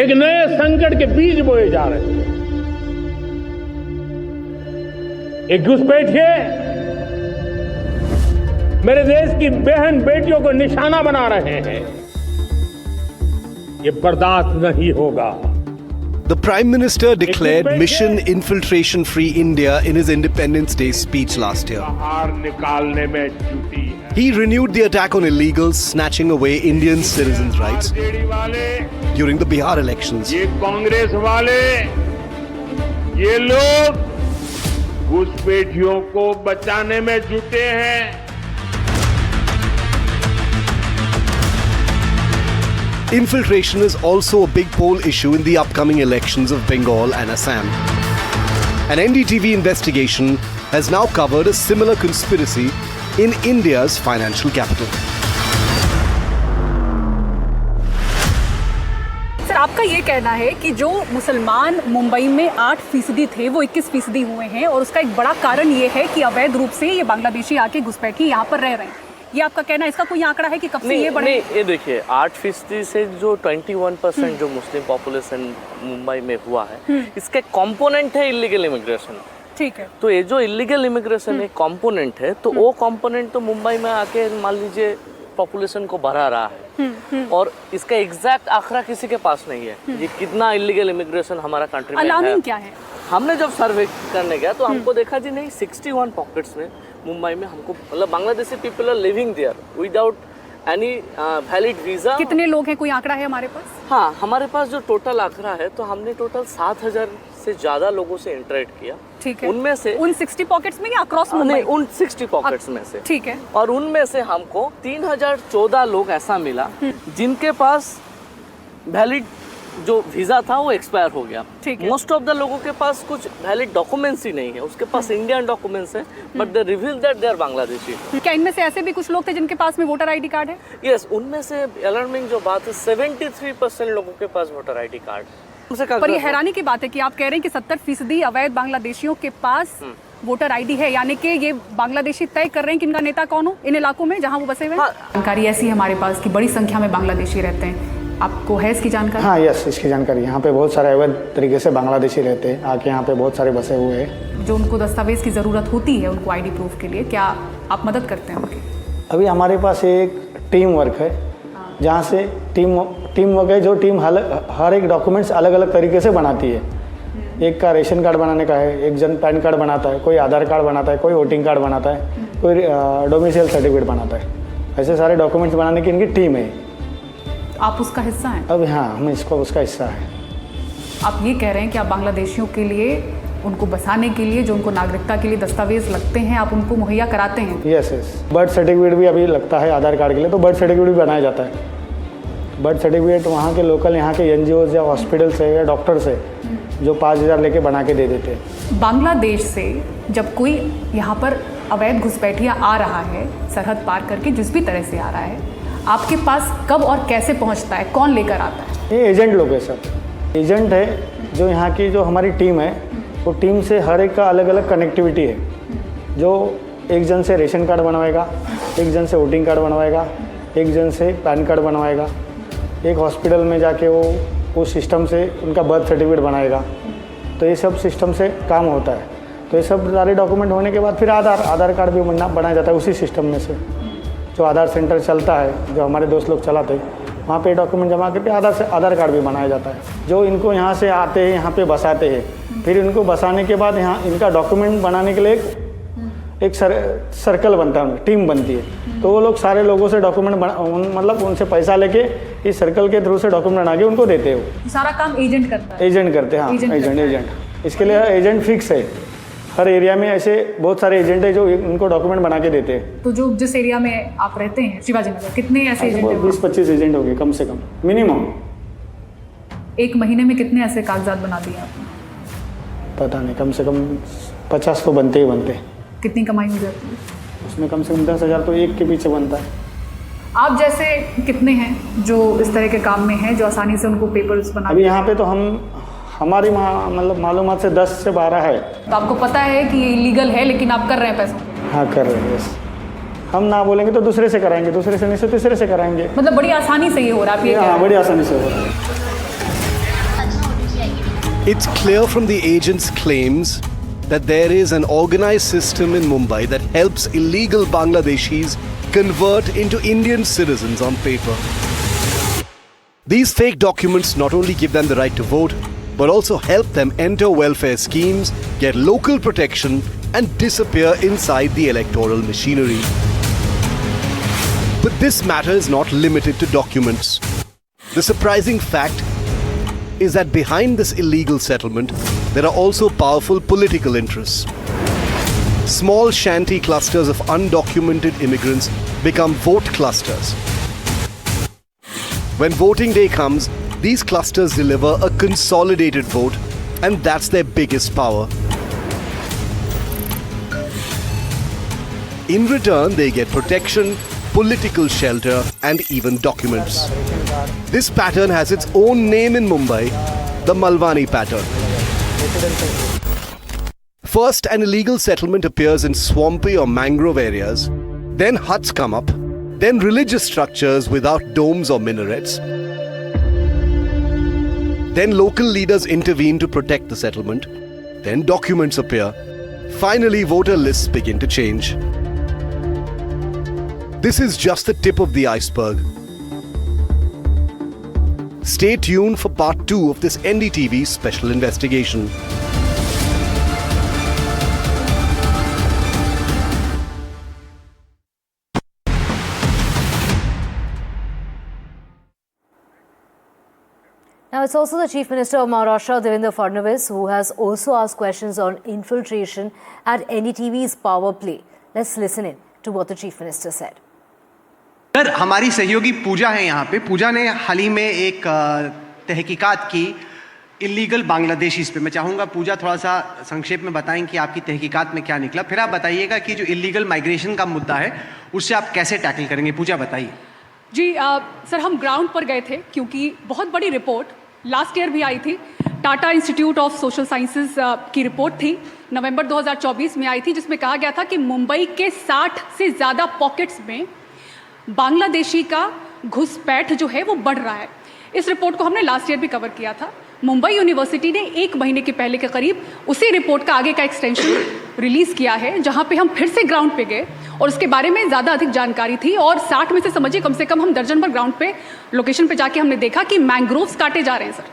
एक नए संकट के बीज बोए जा रहे हैं। एक घुसपैठिए मेरे देश की बहन बेटियों को निशाना बना रहे हैं। ये बर्दाश्त नहीं होगा। The Prime Minister declared Mission Infiltration Free India in his Independence Day speech last year. बाहर निकालने में जुटी है। He renewed the attack on illegals, snatching away Indian citizens' rights during the Bihar elections. ये कांग्रेस वाले, ये लोग घुसपैठियों को बचाने में जुटे हैं। Infiltration is also a big poll issue in the upcoming elections of Bengal and Assam. An NDTV investigation has now covered a similar conspiracy in India's financial capital. Sir, आपका ये कहना है कि जो मुसलमान मुंबई में 8% थे वो 21% हुए हैं और उसका एक बड़ा कारण ये है कि अवैध रूप से ये बांग्लादेशी आके घुसपैठी यहाँ पर रह रहे हैं। ये आपका कहना है? इसका कोई आंकड़ा है कि कब से ये बढ़े? नहीं, ये देखिए 8% से जो 21% जो मुस्लिम पॉपुलेशन मुंबई में हुआ है, इसका एक कंपोनेंट है इलीगल इमिग्रेशन। ठीक है। तो ये जो इलीगल इमिग्रेशन एक कंपोनेंट है, तो वो कंपोनेंट तो मुंबई में आके मान लीजिए पॉपुलेशन को बढ़ा रहा है। और इसका एग्जैक्ट आंकड़ा किसी के पास नहीं है ये कितना इलीगल इमिग्रेशन हमारा कंट्री में है। अलार्मिंग क्या है? हमने जब सर्वे करने गया तो हमको देखा जी नहीं, 61 पॉकेट्स में मुंबई में हमको मतलब Bangladeshi people are living there without any valid visa. कितने लोग हैं, कोई आंकड़ा है हमारे पास? हाँ, हमारे पास जो टोटल आंकड़ा है तो हमने टोटल 7,000 से ज्यादा लोगों से इंटरेक्ट किया। ठीक है। उनमें से उन 60 पॉकेट्स में या अक्रॉस मुंबई? नहीं, उन 60 पॉकेट्स में से। ठीक है। और उनमें से हमको 3014 लोग ऐसा मिला जिनके पास वैलिड जो वीजा था वो एक्सपायर हो गया। मोस्ट ऑफ द लोगों के पास कुछ वैलिड डॉक्यूमेंट्स ही नहीं है, उसके पास इंडियन डॉक्यूमेंट्स है but they reveal that they are Bangladeshi. क्या इनमें से ऐसे भी कुछ लोग थे जिनके पास में वोटर आईडी कार्ड है? यस, उनमें से अलार्मिंग जो बात है 73% लोगों के पास वोटर आईडी कार्ड। पर ये हैरानी की बात है कि आप कह रहे हैं कि 70% अवैध बांग्लादेशियों के पास वोटर आईडी है, यानी कि ये बांग्लादेशी तय कर रहे हैं कि इनका नेता कौन हो इन इलाकों में जहां वो बसे हुए हैं। जानकारी ऐसी है हमारे पास कि बड़ी संख्या में बांग्लादेशी रहते हैं, आपको है इसकी जानकारी? हाँ, यस, इसकी जानकारी। यहाँ पे बहुत सारे अवैध तरीके से बांग्लादेशी रहते हैं, आके यहाँ पे बहुत सारे बसे हुए हैं। जो उनको दस्तावेज की ज़रूरत होती है उनको आईडी प्रूफ के लिए, क्या आप मदद करते हैं उनकी? अभी हमारे पास एक टीम वर्क है जहाँ से टीम वर्क है, जो टीम हर एक डॉक्यूमेंट्स अलग अलग तरीके से बनाती है। एक का रेशन कार्ड बनाने का है, एक जन पैन कार्ड बनाता है, कोई आधार कार्ड बनाता है, कोई वोटिंग कार्ड बनाता है, कोई डोमिसाइल सर्टिफिकेट बनाता है। ऐसे सारे डॉक्यूमेंट्स बनाने की इनकी टीम है। आप उसका हिस्सा हैं? अब हाँ, हम इसको उसका हिस्सा है। आप ये कह रहे हैं कि आप बांग्लादेशियों के लिए, उनको बसाने के लिए जो उनको नागरिकता के लिए दस्तावेज लगते हैं, आप उनको मुहैया कराते हैं? Yes yes. बर्थ सर्टिफिकेट भी अभी लगता है आधार कार्ड के लिए, तो बर्थ सर्टिफिकेट भी बनाया जाता है। बर्थ सर्टिफिकेट वहाँ के लोकल यहाँ के NGOs या हॉस्पिटल से या डॉक्टर से जो 5,000 लेके बना के दे देते हैं। बांग्लादेश से जब कोई यहाँ पर अवैध घुसपैठिया आ रहा है, सरहद पार करके जिस भी तरह से आ रहा है, आपके पास कब और कैसे पहुँचता है, कौन लेकर आता है? ये एजेंट लोग है सब। एजेंट है जो यहाँ की जो हमारी टीम है, वो टीम से हर एक का अलग अलग कनेक्टिविटी है। जो एक जन से रेशन कार्ड बनवाएगा, एक जन से वोटिंग कार्ड बनवाएगा, एक जन से पैन कार्ड बनवाएगा, एक हॉस्पिटल में जाके वो सिस्टम से उनका बर्थ सर्टिफिकेट बनाएगा। तो ये सब सिस्टम से काम होता है। तो ये सब सारे डॉक्यूमेंट होने के बाद फिर आधार कार्ड भी बनाया जाता है उसी सिस्टम में से। जो आधार सेंटर चलता है, जो हमारे दोस्त लोग चलाते हैं, वहाँ पे डॉक्यूमेंट जमा करके आधार कार्ड भी बनाया जाता है। जो इनको यहाँ से आते हैं, यहाँ पे बसाते हैं, फिर इनको बसाने के बाद यहाँ इनका डॉक्यूमेंट बनाने के लिए एक सर्कल बनता है, टीम बनती है। तो वो लोग सारे लोगों से डॉक्यूमेंट मतलब उनसे पैसा लेके इस सर्कल के थ्रू से डॉक्यूमेंट बना के उनको देते हो। सारा काम एजेंट करता है? एजेंट करते हैं, हाँ, एजेंट। इसके लिए एजेंट फिक्स है। हर एरिया में ऐसे बहुत सारे एजेंट है जो उनको डॉक्यूमेंट बना के देते हैं। तो जो जिस एरिया में आप रहते हैं, शिवाजी नगर, कितने ऐसे एजेंट हैं? 20-25 एजेंट हो गए कम से कम, मिनिमम। एक महीने में कितने ऐसे कागजात बना दिए आपने? पता नहीं, कम से कम 50 तो बनते ही बनते। कितनी कमाई हो जाती है उसमें? कम से कम 10,000 तो एक के पीछे बनता है। आप जैसे कितने हैं जो इस तरह के काम में हैं, जो आसानी से उनको पेपर्स बना? अभी यहाँ पे तो हमारी मतलब मालूमात से 10 से 12 है। तो आपको पता है कि ये इलीगल है, लेकिन आप कर रहे हैं पैसों? हाँ, कर रहे हैं। हम ना बोलेंगे तो दूसरे से कराएंगे, दूसरे से नहीं से तीसरे से कराएंगे। मतलब बड़ी आसानी से ये हो रहा है? हाँ, बड़ी आसानी से हो रहा है। It's clear from the agent's claims that there is an organized system in Mumbai that helps illegal Bangladeshis convert into Indian citizens on paper. These fake documents not only give them the right to vote, but also help them enter welfare schemes, get local protection, and disappear inside the electoral machinery. But this matter is not limited to documents. The surprising fact is that behind this illegal settlement, there are also powerful political interests. Small shanty clusters of undocumented immigrants become vote clusters. When voting day comes, these clusters deliver a consolidated vote, and that's their biggest power. In return, they get protection, political shelter, and even documents. This pattern has its own name in Mumbai, the Malwani pattern. First, an illegal settlement appears in swampy or mangrove areas. Then huts come up. Then religious structures without domes or minarets. Then local leaders intervene to protect the settlement. Then documents appear. Finally, voter lists begin to change. This is just the tip of the iceberg. Stay tuned for part 2 of this NDTV special investigation. Now, it's also the Chief Minister of Maharashtra, Devendra Fadnavis, who has also asked questions on infiltration at NDTV's Power Play. Let's listen in to what the Chief Minister said. Sir, हमारी सहयोगी पूजा है यहाँ पे। पूजा ने हाल ही में एक तहकीकात की इलीगल बांग्लादेशीज़ पे। मैं चाहूँगा पूजा थोड़ा सा संक्षेप में बताएं कि आपकी तहकीकात में क्या निकला, फिर आप बताइएगा कि जो इलीगल माइग्रेशन का मुद्दा है उससे आप कैसे टैकल करेंगे। पूजा बताइए। जी सर, हम ग्राउंड पर गए थे क्योंकि बहुत बड़ी रिपोर्ट लास्ट ईयर भी आई थी। Tata institute of social sciences की रिपोर्ट थी, नवंबर 2024 में आई थी, जिसमें कहा गया था कि मुंबई के 60 से ज़्यादा पॉकेट्स में बांग्लादेशी का घुसपैठ जो है वो बढ़ रहा है। इस रिपोर्ट को हमने लास्ट ईयर भी कवर किया था। मुंबई यूनिवर्सिटी ने 1 महीने के पहले के करीब उसी रिपोर्ट का आगे का एक्सटेंशन रिलीज़ किया है, जहां पे हम फिर से ग्राउंड पे गए और उसके बारे में ज़्यादा अधिक जानकारी थी। और 60 में से समझिए कम से कम हम दर्जन भर ग्राउंड पे लोकेशन पे जाके हमने देखा कि मैंग्रोव्स काटे जा रहे हैं। सर,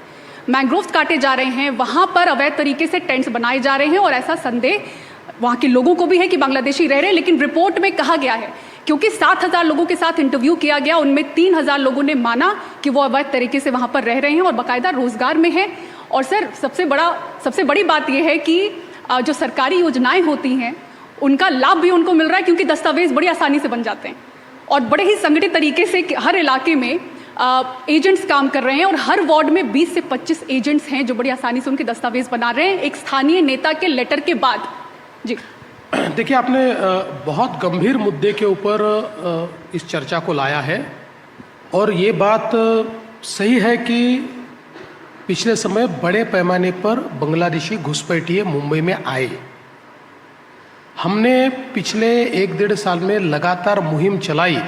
मैंग्रोव्स काटे जा रहे हैं, वहाँ पर अवैध तरीके से टेंट्स बनाए जा रहे हैं और ऐसा संदेह वहाँ के लोगों को भी है कि बांग्लादेशी रह रहे हैं। लेकिन रिपोर्ट में कहा गया है, क्योंकि 7,000 लोगों के साथ इंटरव्यू किया गया, उनमें 3,000 लोगों ने माना कि वो अवैध तरीके से वहाँ पर रह रहे हैं और बाकायदा रोजगार में है। और सर, सबसे बड़ी बात यह है कि जो सरकारी योजनाएं होती हैं उनका लाभ भी उनको मिल रहा है, क्योंकि दस्तावेज बड़ी आसानी से बन जाते हैं और बड़े ही संगठित तरीके से हर इलाके में एजेंट्स काम कर रहे हैं और हर वार्ड में 20 से 25 एजेंट्स हैं जो बड़ी आसानी से उनके दस्तावेज बना रहे हैं, एक स्थानीय नेता के लेटर के बाद। जी देखिए, आपने बहुत गंभीर मुद्दे के ऊपर इस चर्चा को लाया है और ये बात सही है कि पिछले समय बड़े पैमाने पर बांग्लादेशी घुसपैठिए मुंबई में आए। हमने पिछले 1-1.5 साल में लगातार मुहिम चलाई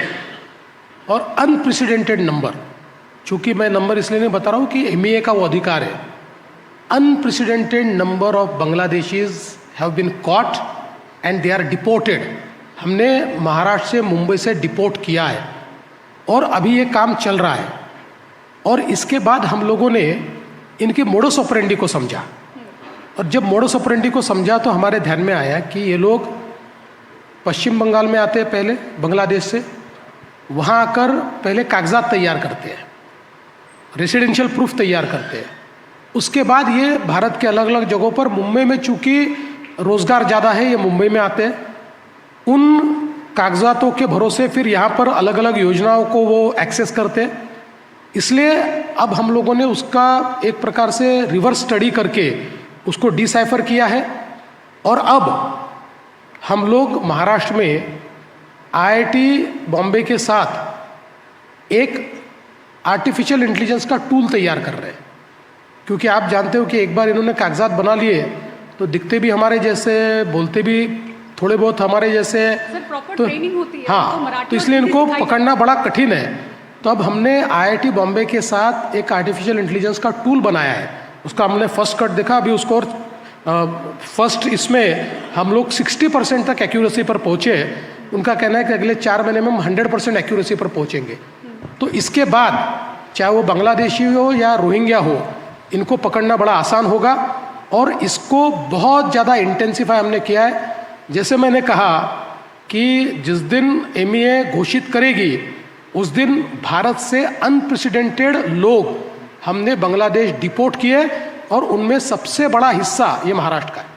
और अनप्रेसिडेंटेड नंबर, चूँकि मैं नंबर इसलिए नहीं बता रहा हूँ कि MEA का वो अधिकार है, unprecedented number of Bangladeshis have been caught and they are deported. हमने महाराष्ट्र से, मुंबई से डिपोर्ट किया है और अभी ये काम चल रहा है। और इसके बाद हम लोगों ने इनके मोडस ऑपरेंडी को समझा और जब मोडस ऑपरेंडी को समझा तो हमारे ध्यान में आया कि ये लोग पश्चिम बंगाल में आते हैं, पहले बांग्लादेश से, वहाँ आकर पहले कागजात तैयार करते हैं, रेसिडेंशियल प्रूफ तैयार करते हैं, उसके बाद ये भारत के अलग अलग जगहों पर, मुंबई में चूँकि रोज़गार ज़्यादा है, ये मुंबई में आते हैं, उन कागजातों के भरोसे फिर यहाँ पर अलग अलग योजनाओं को वो एक्सेस करते हैं। इसलिए अब हम लोगों ने उसका एक प्रकार से रिवर्स स्टडी करके उसको डिसाइफर किया है और अब हम लोग महाराष्ट्र में IIT बॉम्बे के साथ एक आर्टिफिशियल इंटेलिजेंस का टूल तैयार कर रहे हैं, क्योंकि आप जानते हो कि एक बार इन्होंने कागजात बना लिए तो दिखते भी हमारे जैसे, बोलते भी थोड़े बहुत हमारे जैसे, तो ट्रेनिंग होती है, हाँ, तो इसलिए इनको पकड़ना बड़ा कठिन है। तो अब हमने IIT बॉम्बे के साथ एक आर्टिफिशियल इंटेलिजेंस का टूल बनाया है उसका हमने फर्स्ट कट देखा, अभी उसको और फर्स्ट इसमें हम लोग 60% तक एक्यूरेसी पर पहुँचे। उनका कहना है कि अगले 4 महीने में हम 100% एक्यूरेसी पर पहुँचेंगे। तो इसके बाद चाहे वो बांग्लादेशी हो या रोहिंग्या हो, इनको पकड़ना बड़ा आसान होगा और इसको बहुत ज़्यादा इंटेंसिफाई हमने किया है। जैसे मैंने कहा कि जिस दिन MEA घोषित करेगी उस दिन भारत से अनप्रेसिडेंटेड लोग हमने बांग्लादेश डिपोर्ट किए और उनमें सबसे बड़ा हिस्सा ये महाराष्ट्र का है।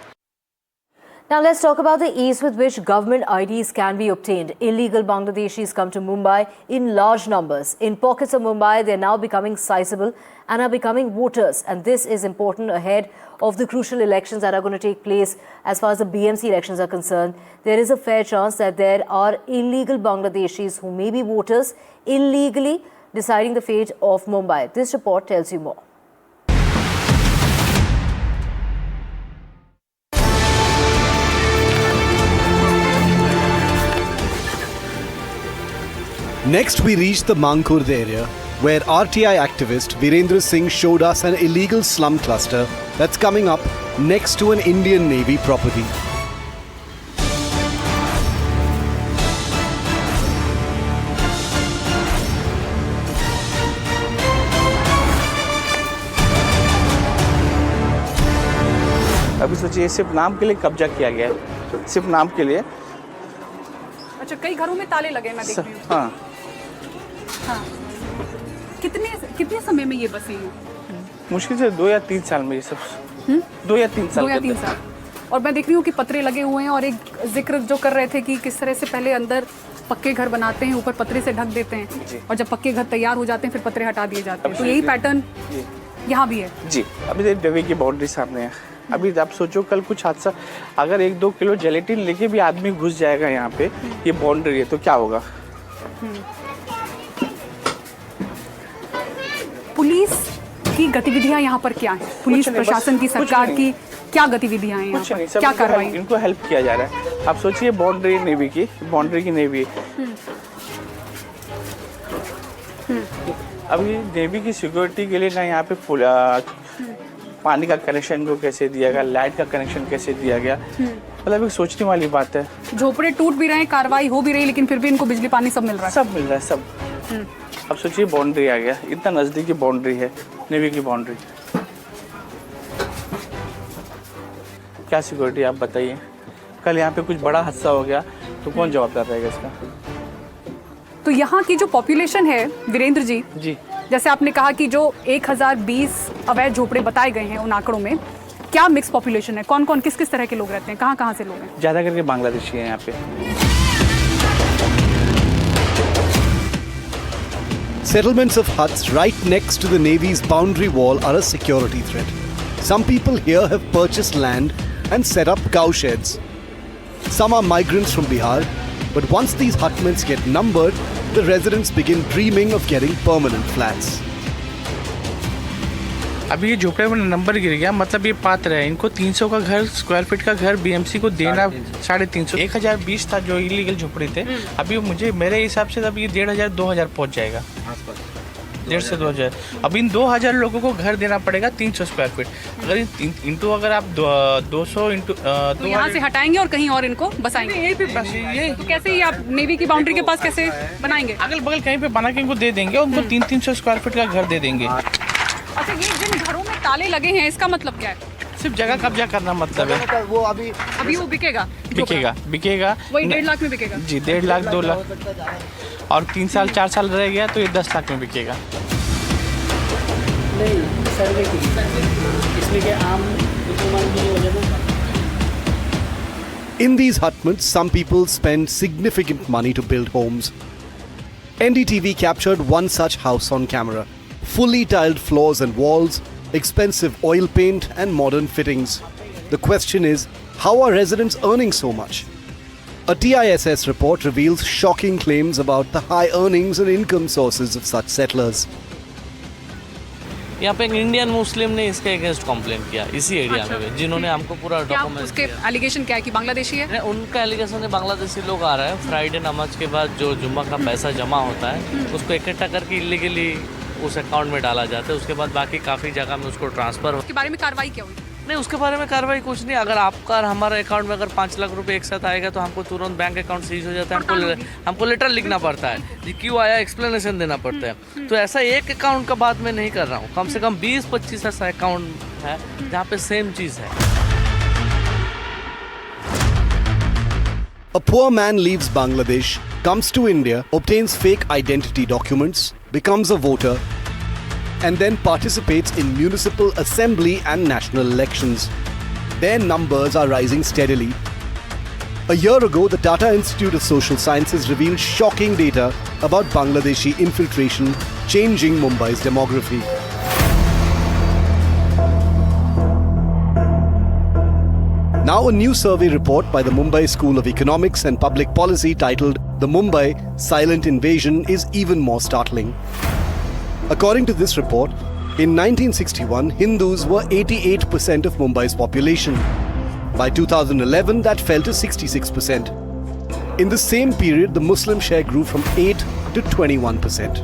Now let's talk about the ease with which government IDs can be obtained. Illegal Bangladeshis come to Mumbai in large numbers. In pockets of Mumbai, they are now becoming sizable and are becoming voters. And this is important ahead of the crucial elections that are going to take place. As far as the BMC elections are concerned, there is a fair chance that there are illegal Bangladeshis who may be voters illegally deciding the fate of Mumbai. This report tells you more. Next, we reached the Mangkhurd area, where RTI activist Virendra Singh showed us an illegal slum cluster that's coming up next to an Indian Navy property. अभी सोचिए सिर्फ नाम के लिए कब्जा किया गया है, सिर्फ नाम के लिए। अच्छा, कई घरों में ताले लगे, मैं देख रही हूँ। हाँ, हाँ। कितने समय में ये बसे हैं? मुश्किल से 2 या 3 साल में ये सब। 2 या 3 साल। 2 या 3 साल। और मैं देख रही हूँ कि पतरे लगे हुए हैं और एक जिक्र जो कर रहे थे कि किस तरह से पहले अंदर पक्के घर बनाते हैं, ऊपर पतरे से ढक देते हैं और जब पक्के घर तैयार हो जाते हैं फिर पतरे हटा दिए जाते हैं। तो यही पैटर्न यहाँ भी है। जी, अभी डबे की बाउंड्री सामने है। अभी आप सोचो कल कुछ हादसा, अगर 1-2 किलो जेलेटिन लेके भी आदमी घुस जाएगा यहाँ पे, ये बाउंड्री है, तो क्या होगा? पुलिस की गतिविधियां यहाँ पर क्या है? पुलिस प्रशासन की, सरकार की क्या गतिविधियां हैं यहाँ पर? क्या कार्रवाई? इनको हेल्प किया जा रहा है। आप सोचिए बाउंड्री नेवी की, बाउंड्री की नेवी। अभी नेवी की सिक्योरिटी के लिए ना यहाँ पे पानी का कनेक्शन को कैसे दिया गया, लाइट का कनेक्शन कैसे दिया गया, मतलब एक सोचने वाली बात है। झोपड़े टूट भी रहे हैं, कार्रवाई हो भी रही, लेकिन फिर भी इनको बिजली पानी सब मिल रहा है। सब मिल रहा है, सब। अब सोचिए बाउंड्री आ गया, इतना नजदीकी बाउंड्री है, नेवी की बाउंड्री। क्या सिक्योरिटी आप बताइए? कल यहाँ पे कुछ बड़ा हादसा हो गया तो कौन जवाबदार रहेगा इसका? तो यहाँ की जो पॉपुलेशन है वीरेंद्र जी, जैसे आपने कहा कि जो 1020 अवैध झोपड़े बताए गए हैं, उन आंकड़ों में क्या मिक्स पॉपुलेशन है? कौन कौन किस किस तरह के लोग रहते हैं? कहाँ कहाँ से लोग हैं? ज़्यादा करके बांग्लादेशी हैं यहाँ पे। Settlements of huts right next to the Navy's boundary wall are a security threat. Some people here have purchased land and set up cow sheds. Some are migrants from Bihar, but once these hutments get numbered, the residents begin dreaming of getting permanent flats. अभी ये झोपड़े में number गिर गया, मतलब ये पात्र है। इनको 300 का घर, स्क्वायर फीट का घर BMC को देना 350। 1020 था जो इलीगल झोपड़े थे। अभी मुझे मेरे हिसाब से अब ये 1500-2000 पहुंच जाएगा, 1,500 से 2,000। अब इन 2000 लोगों को घर देना पड़ेगा 300 स्क्वायर फीट। अगर अगर आप 200 इंटू तो यहाँ से हटाएंगे और कहीं और इनको बसाएंगे? यहीं पे बस ये तो कैसे ही आप नेवी की बाउंड्री के पास कैसे बनाएंगे? अगल बगल कहीं पे बना के इनको दे देंगे, उनको 300 स्क्वायर फीट का घर दे देंगे। अच्छा, ये जिन घरों में ताले लगे हैं, इसका मतलब क्या है? सिर्फ जगह कब्जा करना मतलब है। वो अभी वो बिकेगा? बिकेगा वही 1.5 लाख में बिकेगा? जी, 1.5 लाख 2 लाख, और 3 साल 4 साल रह गया तो ये 10 लाख में बिकेगा। In these hutments, some people spend significant money to build homes. NDTV captured one such house on camera. Fully tiled floors and walls, expensive oil paint and modern fittings. The question is, how are residents earning so much? A TISS report reveals shocking claims about the high earnings and income sources of such settlers. यहाँ पे एक Indian Muslim ने इसके against complaint किया इसी area में, जिन्होंने हमको पूरा डॉक्यूमेंट। उसके एलिगेशन क्या है कि बांग्लादेशी है? उनका एलिगेशन है बांग्लादेशी लोग आ रहे हैं, फ्राइडे नमाज के बाद जो जुम्मा का पैसा जमा होता है उसको इकट्ठा करके इलीगली उस अकाउंट में डाला जाता है, उसके बाद बाकी काफ़ी जगह में उसको ट्रांसफ़र हो। उसके बारे में कार्रवाई क्या हुई? नहीं, उसके बारे में कार्रवाई कुछ नहीं। अगर आपका हमारे अकाउंट में अगर 5 लाख रुपए एक साथ आएगा तो हमको तुरंत बैंक अकाउंट सीज हो जाता है, हमको लेटर लिखना पड़ता है कि क्यों आया, एक्सप्लेनेशन देना पड़ता है। तो ऐसा एक अकाउंट का बात मैं नहीं कर रहा हूँ, कम से कम 20-25 ऐसा अकाउंट है जहाँ पे सेम चीज़ है। A poor man leaves Bangladesh, comes to India, obtains fake identity documents, becomes a voter, and then participates in municipal assembly and national elections. Their numbers are rising steadily. A year ago, the Tata Institute of Social Sciences revealed shocking data about Bangladeshi infiltration changing Mumbai's demography. Now, a new survey report by the Mumbai School of Economics and Public Policy titled The Mumbai Silent Invasion is even more startling. According to this report, in 1961, Hindus were 88% of Mumbai's population. By 2011, that fell to 66%. In the same period, the Muslim share grew from 8 to 21%.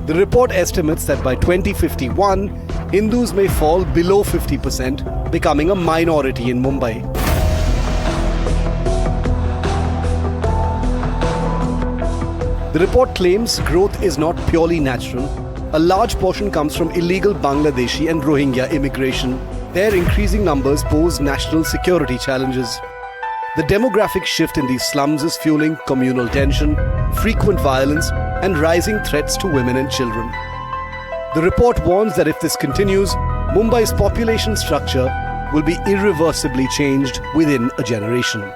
The report estimates that by 2051, Hindus may fall below 50%, becoming a minority in Mumbai. The report claims growth is not purely natural. A large portion comes from illegal Bangladeshi and Rohingya immigration. Their increasing numbers pose national security challenges. The demographic shift in these slums is fueling communal tension, frequent violence, and rising threats to women and children. The report warns that if this continues, Mumbai's population structure will be irreversibly changed within a generation.